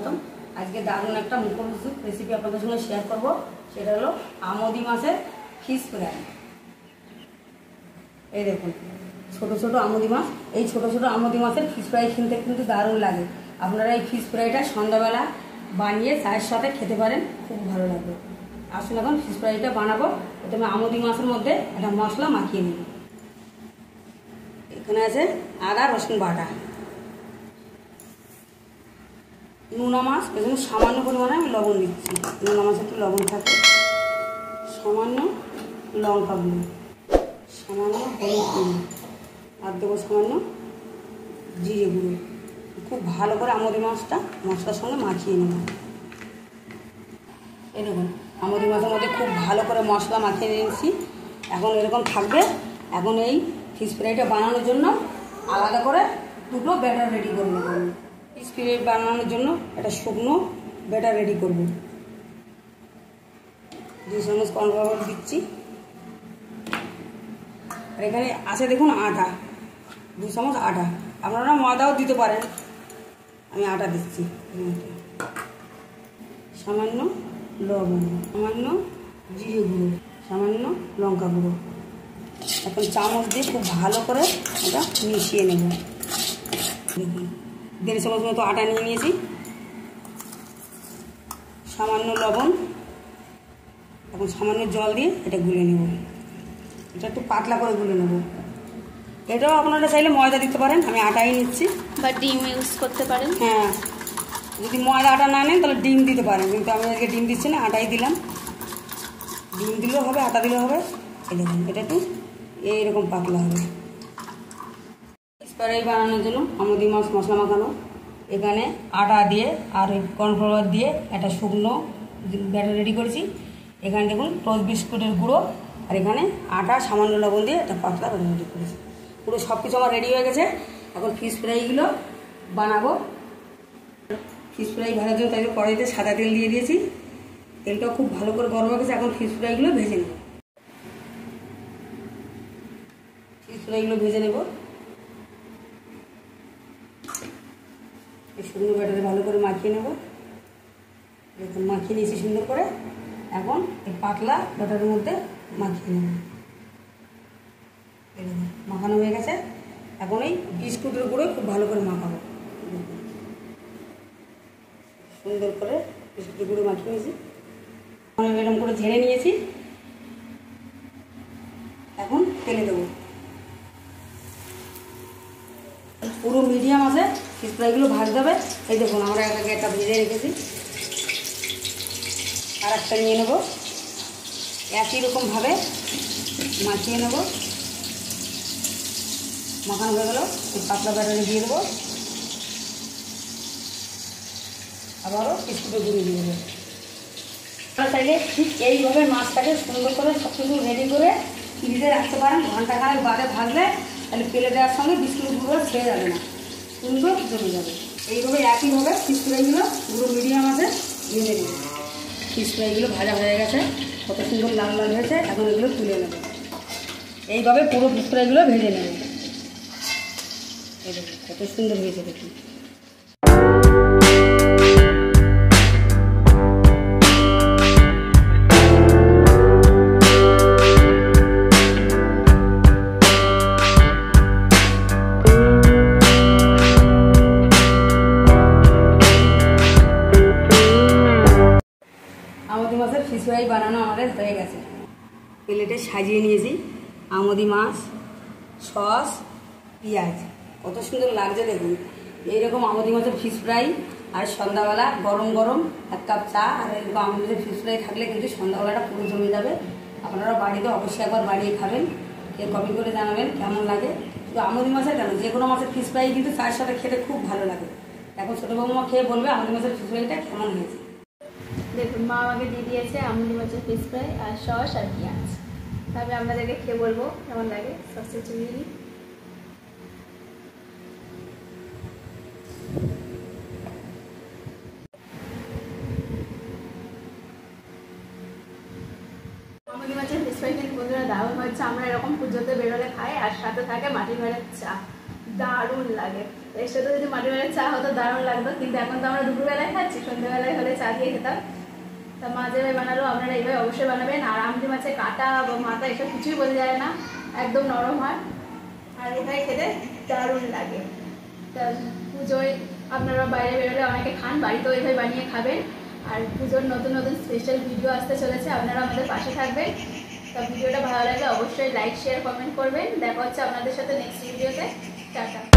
স্বাগতম। আজকে দারুণ একটা মুখরোচক রেসিপি আপনাদের সঙ্গে শেয়ার করব। সেটা হলো আমোদি মাছের ফিশ ফ্রাই। এই দেখুন ছোট ছোট আমোদি মাছ। এই ছোট ছোট আমোদি মাছের ফিশ ফ্রাই খেতে কিন্তু দারুণ লাগে। আপনারা এই ফিশ ফ্রাইটা সন্ধ্যাবেলা বানিয়ে চায়ের সাথে খেতে পারেন, খুব ভালো লাগবে। আসুন এখন ফিশ ফ্রাইটা বানাবো। প্রথমে আমোদি মাছের মধ্যে একটা মশলা মাখিয়ে নিব। এখানে আছে আদা রসুন বাটা, নোনা মাছ, এখানে সামান্য পরিমাণে আমি লবণ দিচ্ছি। নোনা মাছ একটু লবণ থাকে, সামান্য লঙ্কা গুঁড়ো, সামান্য হলুদ গুঁড়ো, আর দেবো সামান্য জিরে গুঁড়ো। খুব ভালো করে আমোদি মাছটা মশলার সঙ্গে মাখিয়ে নেব। এই দেখুন আমোদি মাছের মধ্যে খুব ভালো করে মশলা মাখিয়ে নিয়েছি। এখন এরকম থাকবে। এখন এই ফিশ ফ্রাইটা বানানোর জন্য আলাদা করে দুটো ব্যাটার রেডি করে নেব। ফিশ ফ্রাই বানানোর জন্য একটা শুকনো ব্যাটার রেডি করব। 2 চামচ কর্নফ্লাওয়ার দিচ্ছি। আর এখানে আছে দেখুন আটা, 2 চামচ আটা। আপনারা ময়দাও দিতে পারেন, আমি আটা দিচ্ছি। সামান্য লবণ, সামান্য জিরে গুঁড়ো, সামান্য লঙ্কা গুঁড়ো। এখন চামচ দিয়ে খুব ভালো করে এটা মিশিয়ে নেব। দেখুন 1.5 চামচ মতো আটা নিয়ে নিয়েছি, সামান্য লবণ, এখন সামান্য জল দিয়ে এটা গুলে নেব। এটা একটু পাতলা করে গুলে নেব। এটাও আপনারা চাইলে ময়দা দিতে পারেন, আমি আটাই নিচ্ছি। বা ডিম ইউজ করতে পারেন। হ্যাঁ, যদি ময়দা আটা না নেন তাহলে ডিম দিতে পারেন, কিন্তু আমি আজকে ডিম দিচ্ছি না, আটাই দিলাম। ডিম দিলেও হবে, আটা দিলেও হবে। এই দেখুন এটা একটু এইরকম পাতলা হবে। ফ্রাই বানানোর জন্য আমোদি মাছ মশলা মাখানো। এখানে আটা দিয়ে আর ওই কর্নফ্লাওয়ার দিয়ে একটা শুকনো ব্যাটার রেডি করেছি। এখানে দেখুন টোস্ট বিস্কুটের গুঁড়ো, আর এখানে আটা সামান্য লবণ দিয়ে একটা পাতলা ব্যাটার রেডি করেছি। পুরো সব কিছু আমার রেডি হয়ে গেছে। এখন ফিশ ফ্রাইগুলো বানাবো। ফিশ ফ্রাই ভাজার জন্য তাই কড়াইতে সাদা তেল দিয়ে দিয়েছি। তেলটাও খুব ভালো করে গরম হয়ে গেছে। এখন ফিশ ফ্রাইগুলো ভেজে নেব। ফিশ ফ্রাইগুলো ভেজে নেব। এই শুকনো ব্যাটারে ভালো করে মাখিয়ে নেব। দেখুন মাখিয়ে নিয়েছি সুন্দর করে। এখন এই পাতলা ব্যাটারের মধ্যে মাখিয়ে নেব। মাখানো হয়ে গেছে। এখন এই বিস্কুটের গুঁড়ো খুব ভালো করে মাখাবো। সুন্দর করে বিস্কুটের গুঁড়ো মাখিয়ে নিয়েছি, এরকম করে ঝেড়ে নিয়েছি। এখন তেলে দেবো। পুরো মিডিয়াম আছে, ফিশ ফ্রাইগুলো ভাজতে হবে। এই দেখুন আমরা একটা ভেজে রেখেছি, আর একটা নিয়ে নেব। একই রকমভাবে মাখিয়ে নেব। মাখানো হয়ে গেল, এই পাতলা ব্যাটারে দিয়ে দেবো। আবারও বিস্কুটের গুঁড়ো দিয়ে দেবো। আপনারা চাইলে ঠিক এইভাবে মাছটাকে সুন্দর করে সব কিছু রেডি করে ফ্রিজে রাখতে পারেন। ঘন্টাখানেক বাদে ভাজলে তাহলে ফেলে দেওয়ার সঙ্গে বিস্কুটের গুঁড়ো ছেড়ে যাবে না, সুন্দর জমে যাবে। এইভাবে একইভাবে ফিশ ফ্রাইগুলো পুরো মিডিয়াম আছে ভেজে নেব। ফিশ ফ্রাইগুলো ভাজা হয়ে গেছে, কত সুন্দর লাল লাল হয়েছে। এখন এগুলো তুলে নেব। এইভাবে পুরো ফিশ ফ্রাইগুলো ভেজে নেব। এই দেখুন কত সুন্দর হয়েছে দেখুন। আমোদি মাছের ফিশ ফ্রাই বানানো আমাদের হয়ে গেছে। প্লেটে সাজিয়ে নিয়েছি আমোদি মাছ, সস, পেঁয়াজ। কত সুন্দর লাগছে দেখুন। এইরকম আমোদি মাছের ফিশ ফ্রাই আর সন্ধ্যাবেলা গরম গরম 1 কাপ চা আর এরকম আমোদি মাছের ফিশ ফ্রাই থাকলে কিন্তু সন্ধ্যাবেলাটা পুরো জমে যাবে। আপনারা বাড়িতে অবশ্যই একবার বানিয়ে খাবেন, কেউ কমেন্ট করে জানাবেন কেমন লাগে। শুধু আমোদি মাছের কেন, যে কোনো মাছের ফিশ ফ্রাই কিন্তু চায়ের সাথে খেতে খুব ভালো লাগে। এখন ছোটো বৌমা খেয়ে বলবে আমোদি মাছের ফিশ ফ্রাইটা কেমন হয়েছে। দেখুন মা আমাকে দিয়ে দিয়েছে আমুদি মাছের ফিশ ফ্রাই আর সস আর পেঁয়াজ। তবে আপনাদেরকে খেয়ে বলবো কেমন লাগে। সসে চুবিয়ে দিই। আমুদি মাছের ফিশ ফ্রাই কিন্তু বন্ধুরা দারুণ হচ্ছে। আমরা এরকম পুজোতে বেরোলে খাই, আর সাথে থাকে মাটির ঘরের চা। দারুণ লাগে। এর সাথে যদি মাটির বেলায় চা হতো দারুণ লাগতো, কিন্তু এখন তো আমরা দুপুরবেলায় খাচ্ছি, সন্ধ্যেবেলায় হলে চা দিয়ে খেতাম। তা মা যেভাবে বানালো আপনারা এইভাবে অবশ্যই বানাবেন। আর আমটি মাছের কাটা বা মাথা এসব কিছুই বোঝা যায় না, একদম নরম হয় আর এটাই খেতে দারুণ লাগে। তা পুজোয় আপনারা বাইরে বেরোলে অনেকে খান, বাড়িতেও এইভাবে বানিয়ে খাবেন। আর পুজোর নতুন নতুন স্পেশাল ভিডিও আসতে চলেছে, আপনারা আমাদের পাশে থাকবেন। তা ভিডিওটা ভালো লাগলে অবশ্যই লাইক শেয়ার কমেন্ট করবেন। দেখা হচ্ছে আপনাদের সাথে নেক্সট ভিডিওতে। টাটা।